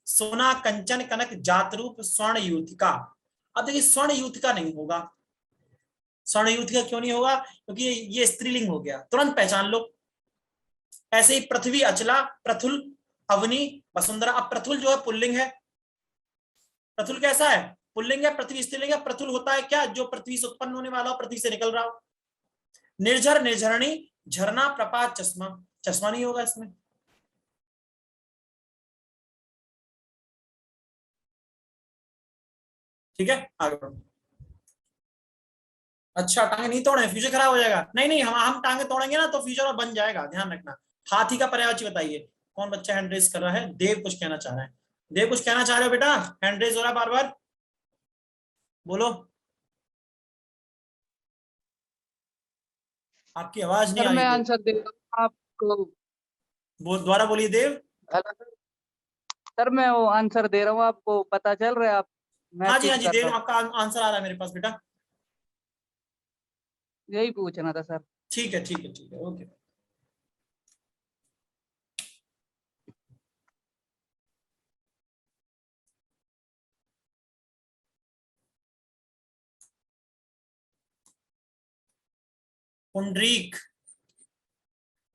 सोना कंचन कनक जातरूप, स्वर्ण युतिका। अब देखिए स्वर्ण युतिका नहीं होगा। स्वर्ण युतिका क्यों नहीं होगा? क्योंकि ये स्त्रीलिंग हो गया, तुरंत पहचान लो। ऐसे ही पृथ्वी अचला, प्रथुल, अवनी, वसुंधरा। अब प्रथुल जो है पुल्लिंग है। प्रथुल कैसा है? पुल्लिंग है। पृथ्वी स्त्रीलिंग है। प्रथुल होता है क्या? जो पृथ्वी से उत्पन्न होने वाला हो, पृथ्वी से निकल रहा हो। निर्झर निर्झरणी, झरना, प्रपात, चश्मा। चश्मा नहीं होगा इसमें। ठीक है, आगे बढ़ो। अच्छा, टांगे नहीं तोड़े, फ्यूचर खराब हो जाएगा। नहीं नहीं, हम टांगे तोड़ेंगे ना तो फ्यूचर बन जाएगा, ध्यान रखना। हाथी का पर्यायवाची बताइए। कौन बच्चा हैंड रेज कर रहा है? देव कुछ कहना चाह रहा है। देव कुछ कहना चाह रहे हो बेटा? हैंड रेज हो रहा है बार बार, बोलो। आपकी आवाज नहीं सर आ रही मैं देव। आंसर दे रहा हूँ आपको। दोबारा बोलिए देव। सर मैं वो आंसर दे रहा हूँ, आपको पता चल रहा है? आप हाँ जी हाँ मैसेज जी कर देव, रहा हूँ, आपका आंसर आ रहा है मेरे पास बेटा। यही पूछना था सर। ठीक है ठीक है ठीक है, ओके। पुंडरीक,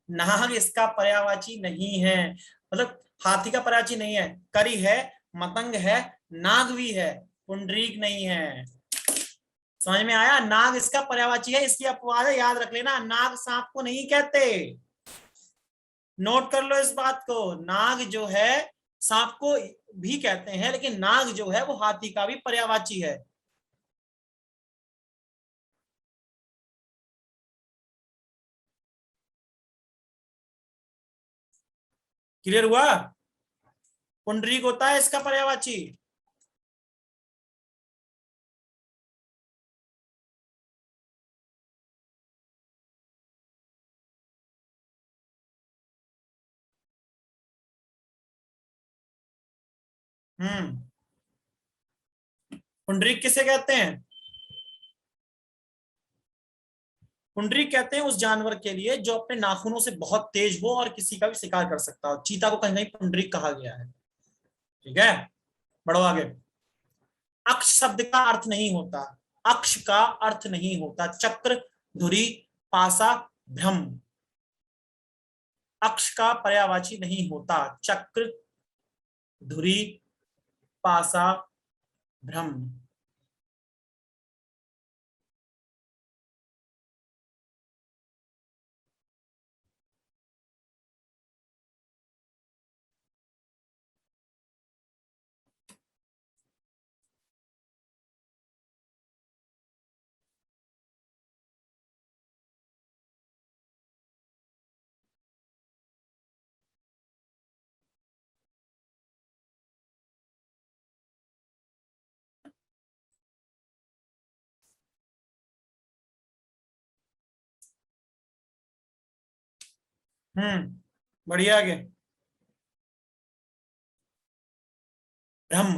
नाग इसका पर्यायवाची नहीं है। मतलब हाथी का पर्यायवाची नहीं है। करी है, मतंग है, नाग भी है, पुंडरीक नहीं है। समझ में आया? नाग इसका पर्यायवाची है, इसकी अपवाद है, याद रख लेना। नाग सांप को नहीं कहते, नोट कर लो इस बात को। नाग जो है सांप को भी कहते हैं, लेकिन नाग जो है वो हाथी का भी पर्यायवाची है। क्लियर हुआ? पुंडरीक होता है इसका पर्यायवाची। पुंडरीक किसे कहते हैं? पुंडरीक कहते हैं उस जानवर के लिए जो अपने नाखूनों से बहुत तेज हो और किसी का भी शिकार कर सकता हो। चीता को कहीं कहीं पुंडरीक कहा गया है। ठीक है, बढ़ो आगे। अक्ष शब्द का अर्थ नहीं होता। अक्ष का अर्थ नहीं होता चक्र, धुरी, पासा, भ्रम। अक्ष का पर्यायवाची नहीं होता। चक्र, धुरी, पासा, भ्रम। बढ़िया। आगे, भ्रम,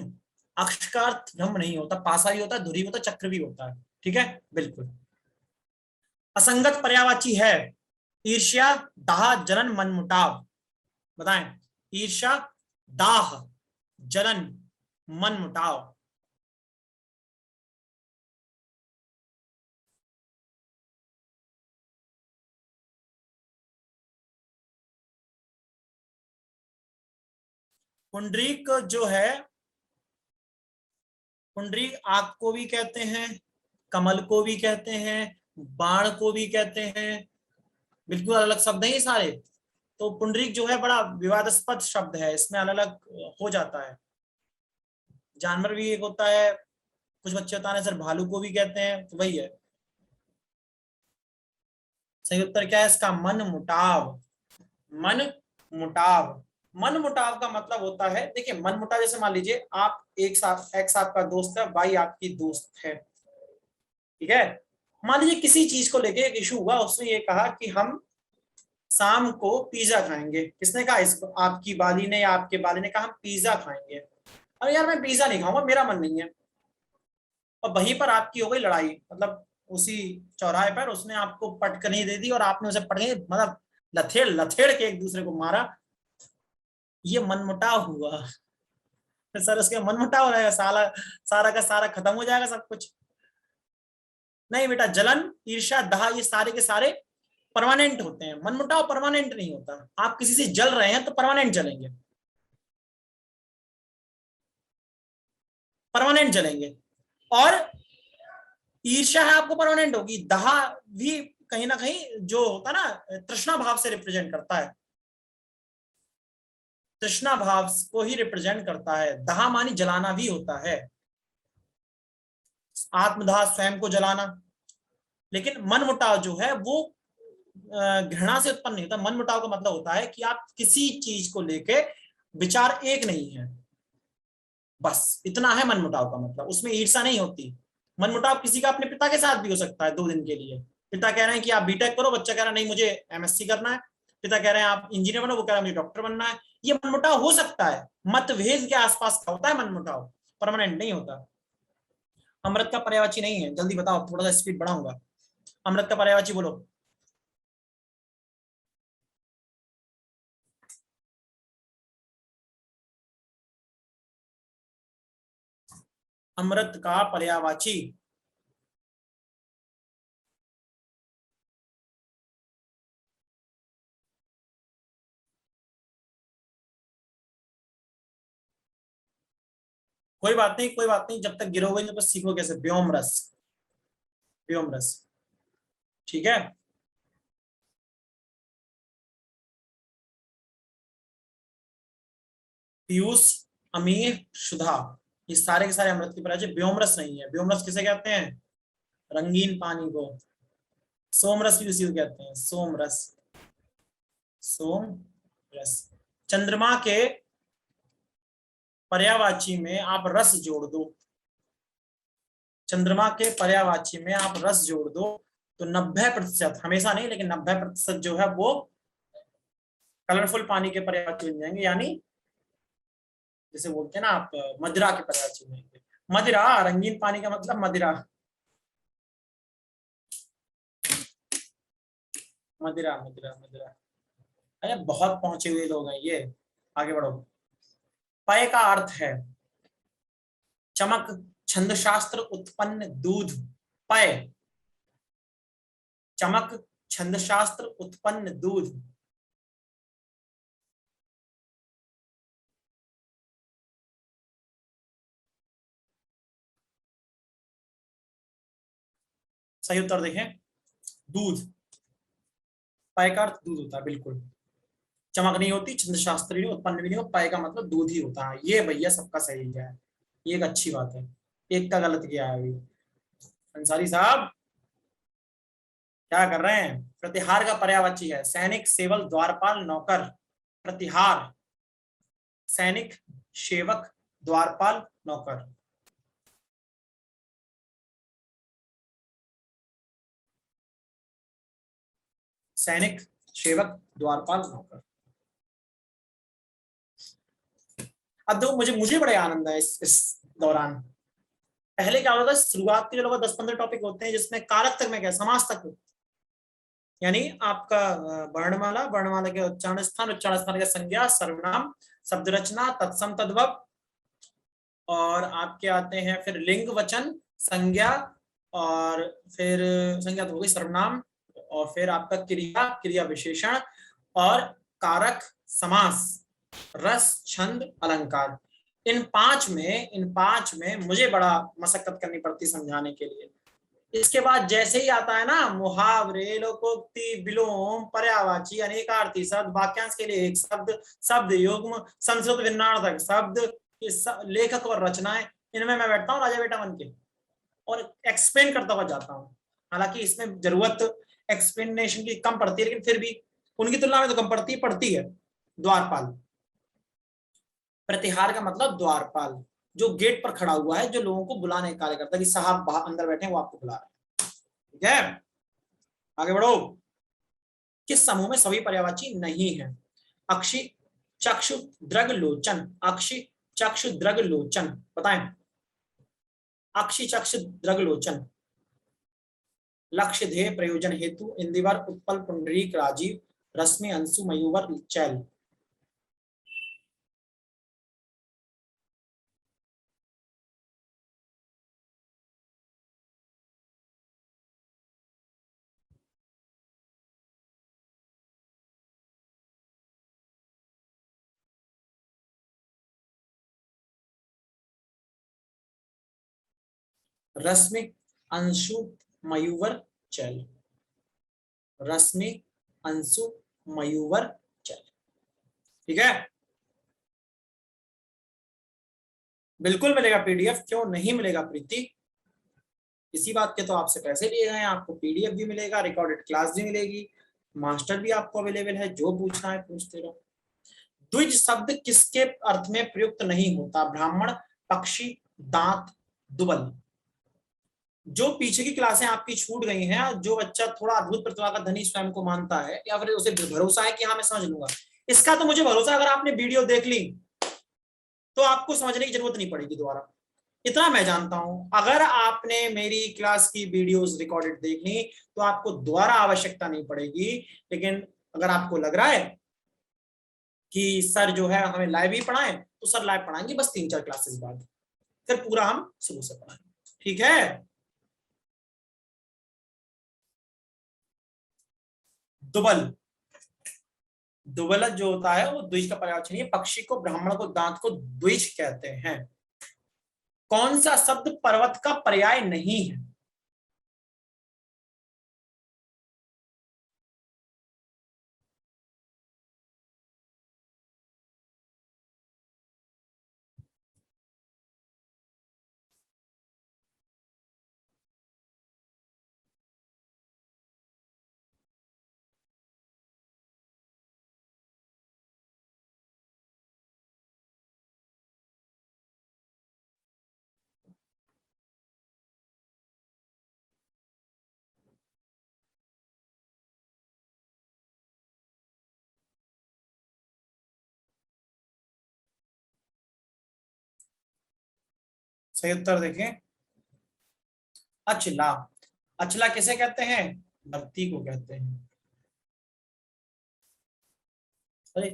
अक्ष का अर्थ भ्रम नहीं होता, पासा भी होता है, धुरी भी होता है, चक्र भी होता है। ठीक है, बिल्कुल। असंगत पर्यायवाची है ईर्ष्या, दाह, जलन, मनमुटाव। बताएं, ईर्ष्या, दाह, जलन, मनमुटाव। पुंडरीक जो है, पुंडरीक आग को भी कहते हैं, कमल को भी कहते हैं, बाण को भी कहते हैं। बिल्कुल अलग शब्द है ये सारे। तो पुंडरीक जो है बड़ा विवादास्पद शब्द है, इसमें अलग अलग हो जाता है। जानवर भी एक होता है, कुछ बच्चे बता रहे सर भालू को भी कहते हैं, तो वही है। सही उत्तर क्या है इसका? मन मुटाव। मन मुटाव। मन मुटाव का मतलब होता है, देखिए मन मुटाव जैसे मान लीजिए आप एक साथ, एक्स आपका दोस्त है, वाई आपकी दोस्त है, ठीक है। मान लीजिए किसी चीज को लेके एक इशू हुआ, उसने ये कहा कि हम शाम को पिज्जा खाएंगे। किसने कहा? इस आपकी बाली ने या आपके बाली ने कहा हम पिज्जा खाएंगे। अरे यार मैं पिज्जा नहीं खाऊंगा, मेरा मन नहीं है। और वहीं पर आपकी हो गई लड़ाई, मतलब उसी चौराहे पर उसने आपको पटकनी दे दी और आपने उसे पटकनी, मतलब लथेड़ लथेड़ के एक दूसरे को मारा। ये मनमुटाव हुआ। सर उसके मनमुटाव हो रहेगा, साला सारा का सारा खत्म हो जाएगा सब कुछ। नहीं बेटा, जलन, ईर्ष्या, दाह ये सारे के सारे परमानेंट होते हैं। मनमुटाव परमानेंट नहीं होता। आप किसी से जल रहे हैं तो परमानेंट जलेंगे, परमानेंट जलेंगे। और ईर्ष्या है आपको परमानेंट होगी। दाह भी कहीं ना कहीं जो होता है ना, तृष्णा भाव से रिप्रेजेंट करता है, तृष्णा भाव को ही रिप्रेजेंट करता है। दाह मानी जलाना भी होता है, आत्मदाह स्वयं को जलाना। लेकिन मनमुटाव जो है वो घृणा से उत्पन्न नहीं होता। मनमुटाव का मतलब होता है कि आप किसी चीज को लेके विचार एक नहीं है, बस इतना है मनमुटाव का मतलब। उसमें ईर्ष्या नहीं होती। मनमुटाव किसी का अपने पिता के साथ भी हो सकता है 2 दिन के लिए। पिता कह रहे हैं कि आप बीटेक करो, बच्चा कह रहा है नहीं मुझे एमएससी करना है। पिता कह रहे हैं आप इंजीनियर बनो, वो कह रहा है मुझे डॉक्टर बनना है। ये मनमुटाव हो सकता है, मतभेद के आसपास का होता है मनमुटाव, परमानेंट नहीं होता। अमृत का पर्यायवाची नहीं है, जल्दी बताओ, थोड़ा सा स्पीड बढ़ाऊंगा। अमृत का पर्यायवाची बोलो। अमृत का पर्यायवाची कोई बात नहीं, कोई बात नहीं, जब तक गिरोगे जब तक सीखो कैसे। व्योम रस, व्योम रस, ठीक है। पीयूष, अमीर, सुधा, ये सारे के सारे अमृत की पर्यायवाची। व्योम रस नहीं है। व्योम रस किसे कहते हैं? रंगीन पानी को। सोम रस भी उसी को कहते हैं, सोम रस, सोम रस। चंद्रमा के पर्यायवाची में आप रस जोड़ दो, चंद्रमा के पर्यायवाची में आप रस जोड़ दो तो 90%, हमेशा नहीं लेकिन 90% जो है वो कलरफुल पानी के पर्यायवाची बन जाएंगे। यानी जैसे बोलते हैं ना आप, मदिरा के पर्यायवाची बनेंगे। मदिरा, रंगीन पानी का मतलब मदिरा, मदिरा मदिरा मदिरा। अरे बहुत पहुंचे हुए लोग हैं ये। आगे बढ़ो। पय का अर्थ है चमक, छंदशास्त्र उत्पन्न दूध। पय, चमक, छंदशास्त्र उत्पन्न दूध। सही उत्तर देखें, दूध। पय का अर्थ दूध होता है, बिल्कुल। चमक नहीं होती, छंद शास्त्र नहीं, उत्पन्न भी नहीं हो, पय का मतलब दूध ही होता है। ये भैया सबका सही गया है, ये एक अच्छी बात है। एक का गलत गया है अभी। अंसारी साहब क्या कर रहे हैं? प्रतिहार का पर्यायवाची है सैनिक, सेवक, द्वारपाल, नौकर। प्रतिहार सैनिक, सेवक, द्वारपाल, नौकर। सैनिक, सेवक, द्वारपाल, नौकर। अब देखो, मुझे बड़े आनंद है इस दौरान। पहले क्या होता था, शुरुआत के जो लोग 10-15 टॉपिक होते हैं जिसमें कारक तक में क्या, समास तक, यानी आपका वर्णमाला, वर्णमाला के उच्चारण स्थान, उच्चारण स्थान के संज्ञा, सर्वनाम, शब्द रचना, तत्सम तद्भव, और आपके आते हैं फिर लिंग वचन, संज्ञा, और फिर संज्ञा तो हो गई, सर्वनाम, और फिर आपका क्रिया, क्रिया विशेषण, और कारक, समास, रस, छंद, अलंकार। इन पांच में मुझे बड़ा मशक्कत करनी पड़ती समझाने के लिए। इसके बाद जैसे ही आता है ना मुहावरे, लोकोक्ति, विलोम, पर्यायवाची, अनेकार्थी शब्द, वाक्यांश के लिए एक शब्द, शब्द युग्म, संस्कृत भिन्नार्थक शब्द, लेखक और रचनाएं, इनमें मैं बैठता हूँ राजा बेटा बन के और एक्सप्लेन करता हुआ जाता हूँ। हालांकि इसमें जरूरत एक्सप्लेनेशन की कम पड़ती है, लेकिन फिर भी उनकी तुलना में तो कम पड़ती है। द्वारपाल, प्रतिहार का मतलब द्वारपाल, जो गेट पर खड़ा हुआ है, जो लोगों को बुलाने का कार्य करता है कि साहब बाहर अंदर बैठे हैं, वो आपको बुला रहे हैं। ठीक है, आगे बढ़ो। किस समूह में सभी पर्यायवाची नहीं है? अक्षि, चक्षु, द्रग, लोचन। अक्षि, चक्षु, द्रग, लोचन, बताएं। अक्षि, चक्षु, द्रग, लोचन। लक्ष्य, ध्येय, प्रयोजन, हेतु, इंदिवर, उत्पल, पुंडरीक, राजीव, रश्मि, अंशु, मयूवर, चैल। रश्मि, अंशु, मयूवर, चैल। रश्मि, अंशु, मयूवर, चैल। ठीक है, बिल्कुल मिलेगा पीडीएफ, क्यों नहीं मिलेगा प्रीति? इसी बात के तो आपसे पैसे लिए गए हैं। आपको पीडीएफ भी मिलेगा, रिकॉर्डेड क्लास भी मिलेगी, मास्टर भी आपको अवेलेबल है, जो पूछना है पूछते रहो। द्विज शब्द किसके अर्थ में प्रयुक्त नहीं होता? ब्राह्मण, पक्षी, दांत, दुबल। जो पीछे की क्लासें आपकी छूट गई हैं, जो बच्चा थोड़ा अद्भुत प्रतिभा का धनी स्वयं को मानता है, या फिर उसे भरोसा है कि हाँ मैं समझ लूंगा, इसका तो मुझे भरोसा, अगर आपने वीडियो देख ली तो आपको समझने की जरूरत नहीं पड़ेगी दोबारा। इतना मैं जानता हूं, अगर आपने मेरी क्लास की वीडियोस रिकॉर्डेड देख ली तो आपको दोबारा आवश्यकता नहीं पड़ेगी। लेकिन अगर आपको लग रहा है कि सर जो है हमें लाइव ही पढ़ाएं, तो सर लाइव पढ़ाएंगे बस 3-4 क्लासेस बाद, फिर पूरा हम शुरू से पढ़ाएंगे। ठीक है, दुबल, दुबल जो होता है वो द्विज का पर्यायवाची नहीं है। पक्षी को, ब्राह्मण को, दांत को द्विज कहते हैं। कौन सा शब्द पर्वत का पर्याय नहीं है? सही उत्तर देखें, अचला। अचला किसे कहते हैं? धरती को कहते हैं। अरे,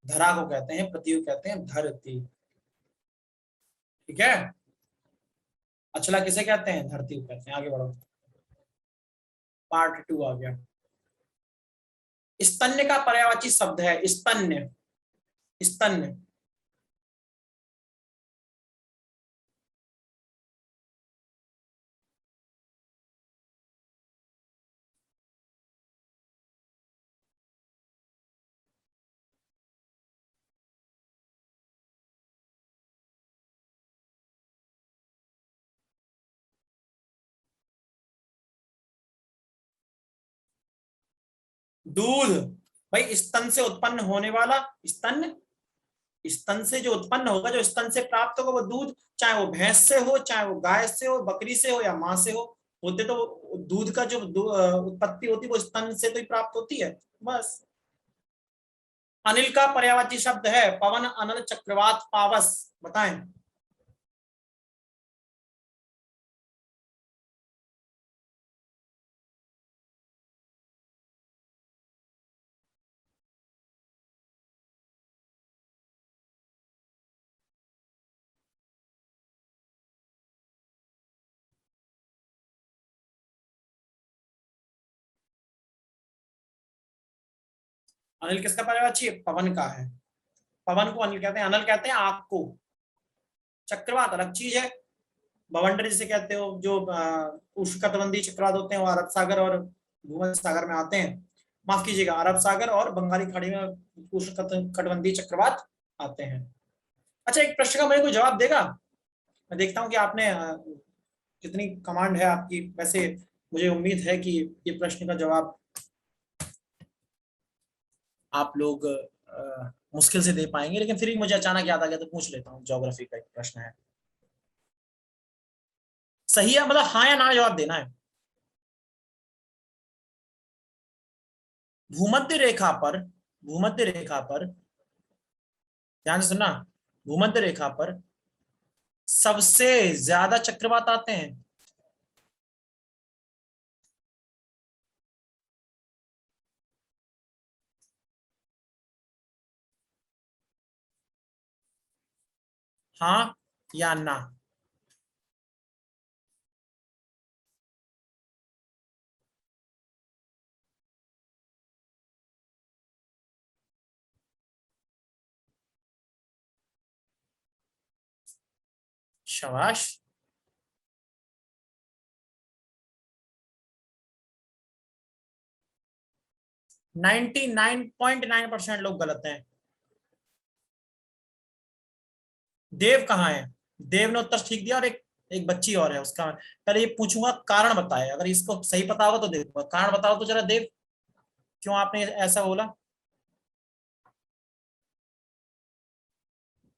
धरा को कहते हैं, पृथ्वी को कहते हैं धरती। ठीक है, अचला किसे कहते हैं? धरती को कहते हैं। आगे बढ़ो, पार्ट 2 आ गया। स्तन्य का पर्यायवाची शब्द है स्तन्य। स्तन्य, दूध। भाई स्तन से उत्पन्न होने वाला, स्तन से जो उत्पन्न होगा, जो स्तन से प्राप्त होगा वो दूध, चाहे वो भैंस से हो, चाहे वो गाय से हो, बकरी से हो या माँ से हो, होते तो दूध का जो उत्पत्ति होती है वो स्तन से तो ही प्राप्त होती है। बस। अनिल का पर्यायवाची शब्द है पवन, अनल, चक्रवात, पावस। बताएं। अनिल किसका पर्यायवाची है? पवन का है। पवन को अनिल कहते हैं, अनल कहते हैं आग को। चक्रवात अलग चीज है, बवंडर जिसे कहते हो, जो उष्णकटिबंधीय चक्रवात होते हैं वो अरब सागर और भूमध्य सागर में आते हैं। माफ कीजिएगा, अरब सागर और बंगाली खाड़ी में उष्णकटिबंधीय चक्रवात आते हैं। अच्छा, एक प्रश्न का मेरे को जवाब देगा? मैं देखता हूँ कि आपने कितनी कमांड है आपकी। वैसे मुझे उम्मीद है कि ये प्रश्न का जवाब आप लोग मुश्किल से दे पाएंगे, लेकिन फिर भी मुझे अचानक याद आ गया तो पूछ लेता हूँ। ज्योग्राफी का एक प्रश्न है, सही है, मतलब हाँ या ना जवाब देना है। भूमध्य रेखा पर, भूमध्य रेखा पर, ध्यान से सुनना, भूमध्य रेखा पर सबसे ज्यादा चक्रवात आते हैं। हाँ या ना? शाबाश। 99.9% लोग गलत हैं। देव कहाँ है? देव ने उत्तर ठीक दिया, और एक एक बच्ची और है उसका। पहले ये पूछूंगा कारण बताए, अगर इसको सही पता होगा तो दे दूंगा। कारण बताओ तो जरा देव, क्यों आपने ऐसा बोला?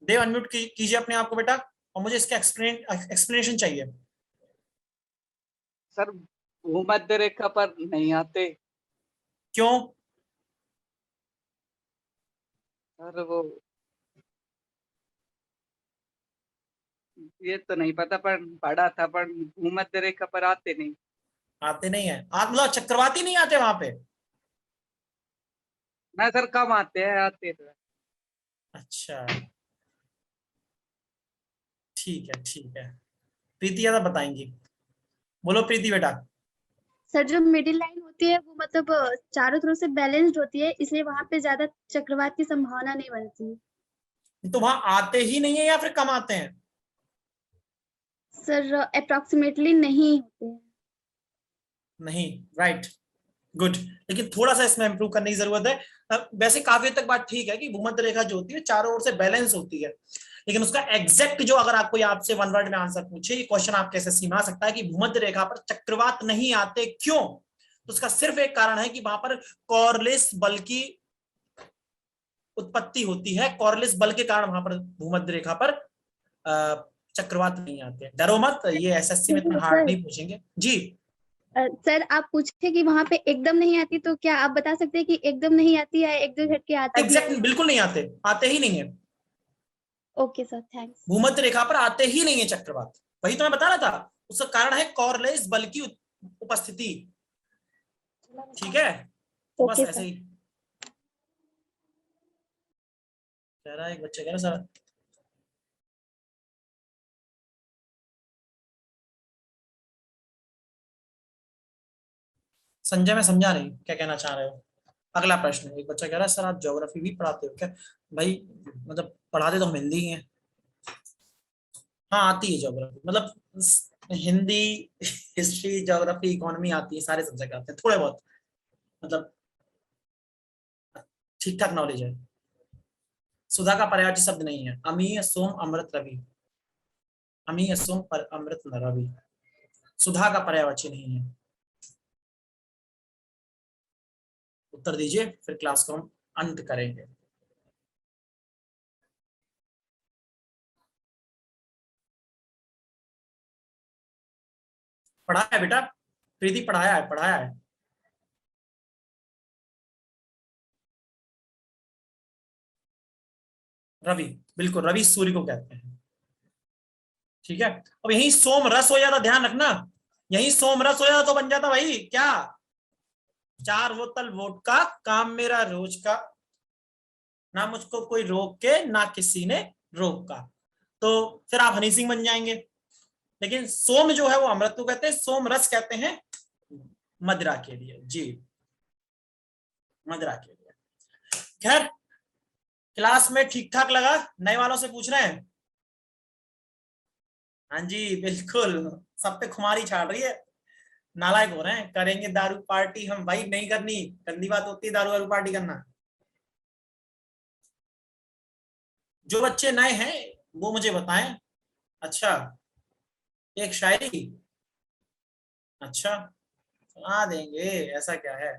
देव अनम्यूट कीजिए अपने आप को बेटा, और मुझे इसका एक्सप्लेनेशन चाहिए। सर भूमध्य रेखा पर नहीं आते। क्यों? सर वो ये तो नहीं पता, पर पढ़ा था, पर भूमध्य रेखा पर आते नहीं। आते नहीं है? आप मतलब चक्रवाती नहीं आते वहां पे? ना सर, कम आते हैं, आते तो हैं। अच्छा, ठीक है ठीक है। प्रीति ज्यादा बताएंगी। बोलो प्रीति बेटा। सर जो मिडिल लाइन होती है वो मतलब चारों तरफ से बैलेंस्ड होती है, इसलिए वहां पे ज्यादा चक्रवात की संभावना नहीं बनती। तो वहां आते ही नहीं है या फिर कम आते हैं? सर अप्रोक्सीमेटली नहीं होते हैं। नहीं, राइट, गुड। लेकिन थोड़ा सा इसमें इंप्रूव करने की जरूरत है। वैसे काफी हद तक बात ठीक है कि भूमध्य रेखा जो होती है चारों ओर से बैलेंस होती है, लेकिन उसका एग्जैक्ट जो, अगर आपको आपसे वन वर्ड में आंसर पूछे, ये क्वेश्चन आपके एसएससी में आ सकता है कि भूमध्य रेखा पर चक्रवात नहीं आते क्यों, तो उसका सिर्फ एक कारण है कि वहां पर कॉर्लिस बल की उत्पत्ति होती है। कॉर्लिस बल के कारण वहां पर भूमध्य रेखा पर चक्रवात नहीं आते। डरो मत, ये एसएससी में इतना हार्ड सर नहीं पूछेंगे जी। सर आप पूछे कि वहां पे एकदम नहीं आती, तो क्या आप बता सकते हैं कि एकदम नहीं आती है, एक दो झटके आते भी एग्जैक्ट हैं? बिल्कुल नहीं आते, आते ही नहीं है। Okay sir, thanks. भूमध्य रेखा पर आते ही नहीं है चक्रवात, वही तो मैं बता रहा था। उसका कारण है कॉर्लिस बल की उपस्थिति। ठीक है, तो बस ओके ऐसे सर। ही कह रहा है एक बच्चे, कह रहा सर। संजय मैं समझा नहीं क्या कहना चाह रहे हो। अगला प्रश्न, एक बच्चा कह रहा है सर आप ज्योग्राफी भी पढ़ाते हो क्या? भाई मतलब पढ़ाते तो हम हिंदी ही हैं। हाँ आती है ज्योग्राफी, मतलब हिंदी, हिस्ट्री, ज्योग्राफी, इकोनॉमी आती है, सारे सब्जेक्ट आते हैं थोड़े बहुत, मतलब ठीक ठाक नॉलेज है। सुधा का पर्यायवाची शब्द नहीं है। अमीय, सोम, अमृत, रवि। अमीय, सोम, पर अमृत, रवि। सुधा का पर्यायवाची नहीं है। उत्तर दीजिए, फिर क्लास को हम अंत करेंगे। पढ़ाया है बेटा, प्रीति पढ़ाया है, पढ़ाया है। रवि, बिल्कुल रवि सूर्य को कहते हैं। ठीक है, अब यही सोम रस हो जाता, ध्यान रखना, यही सोम रस हो जाता तो बन जाता भाई क्या, 4 बोतल वोडका, काम मेरा रोज का, ना मुझको कोई रोक के ना किसी ने रोका, तो फिर आप हनी सिंह बन जाएंगे। लेकिन सोम जो है वो अमृत को कहते हैं, सोम रस कहते हैं मदिरा के लिए। जी, मदिरा के लिए। खैर, क्लास में ठीक ठाक लगा? नए वालों से पूछ रहे हैं? हाँ जी बिल्कुल, सब पे खुमारी छाड़ रही है, नालायक हो रहे हैं। करेंगे दारू पार्टी हम, भाई नहीं करनी, गंदी बात होती है दारू वारू पार्टी करना। जो बच्चे नए हैं वो मुझे बताएं। अच्छा, एक शायरी, अच्छा सुना देंगे, ऐसा क्या है?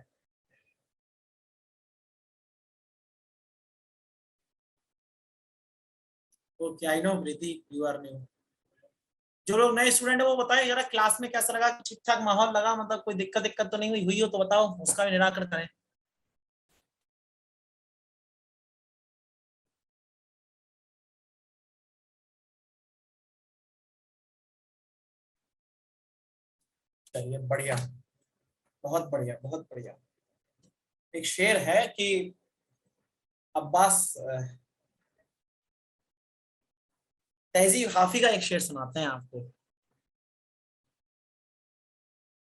Okay, I know Preeti, you are new. जो लोग नए स्टूडेंट है वो बताएं जरा, क्लास में कैसा लगा, ठीक ठाक माहौल लगा, मतलब कोई दिक्कत दिक्कत तो नहीं हुई, हुई हो तो बताओ, उसका भी निराकरण करें। चलिए बढ़िया, बहुत बढ़िया, बहुत बढ़िया। एक शेर है कि अब्बास, तहजीब हाफी का एक शेर सुनाते हैं आपको।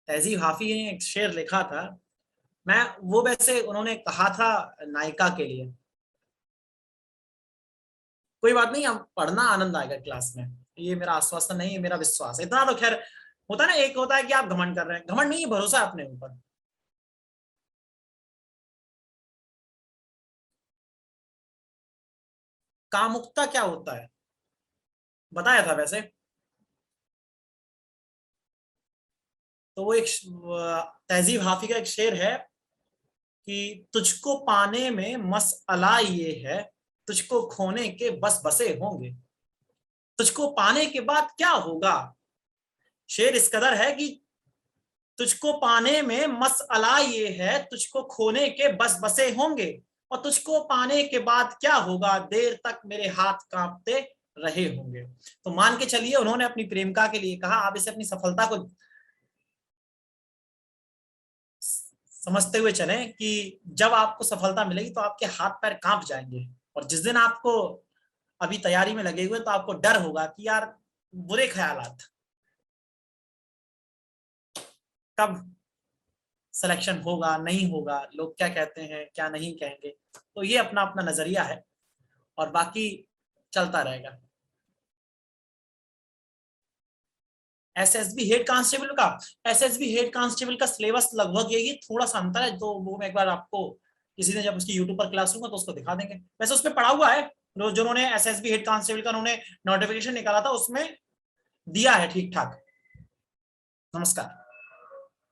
तहजीब हाफी ने एक शेर लिखा था, मैं वो वैसे उन्होंने कहा था नायिका के लिए। कोई बात नहीं, अब पढ़ना आनंद आएगा क्लास में, ये मेरा आश्वासन नहीं है, मेरा विश्वास है। इतना तो खैर होता है ना, एक होता है कि आप घमंड कर रहे हैं, घमंड नहीं, भरोसा है अपने ऊपर। कामुकता क्या होता है बताया था वैसे, तो वो एक तहजीब हाफी का एक शेर है कि तुझको पाने में मसला ये है, तुझको खोने के बस बसे होंगे, तुझको पाने के बाद क्या होगा। शेर इस कदर है कि तुझको पाने में मसला ये है, तुझको खोने के बस बसे होंगे, और तुझको पाने के बाद क्या होगा, देर तक मेरे हाथ कांपते रहे होंगे। तो मान के चलिए उन्होंने अपनी प्रेमिका के लिए कहा, आप इसे अपनी सफलता को समझते हुए चलें कि जब आपको सफलता मिलेगी तो आपके हाथ पैर कांप जाएंगे, और जिस दिन आपको अभी तैयारी में लगे हुए तो आपको डर होगा कि यार बुरे ख्यालात, कब सिलेक्शन होगा नहीं होगा, लोग क्या कहते हैं क्या नहीं कहेंगे। तो ये अपना अपना नजरिया है, और बाकी चलता रहेगा। एसएसबी हेड कांस्टेबल का, एसएसबी हेड कांस्टेबल का सिलेबस लगभग यही, थोड़ा सा अंतर है, तो वो मैं एक बार आपको किसी ने जब उसकी यूट्यूब पर क्लास लूंगा तो उसको दिखा देंगे। वैसे उसमें पढ़ा हुआ है, जो उन्होंने एसएसबी हेड कांस्टेबल का उन्होंने नोटिफिकेशन निकाला था उसमें दिया है ठीक ठाक। नमस्कार।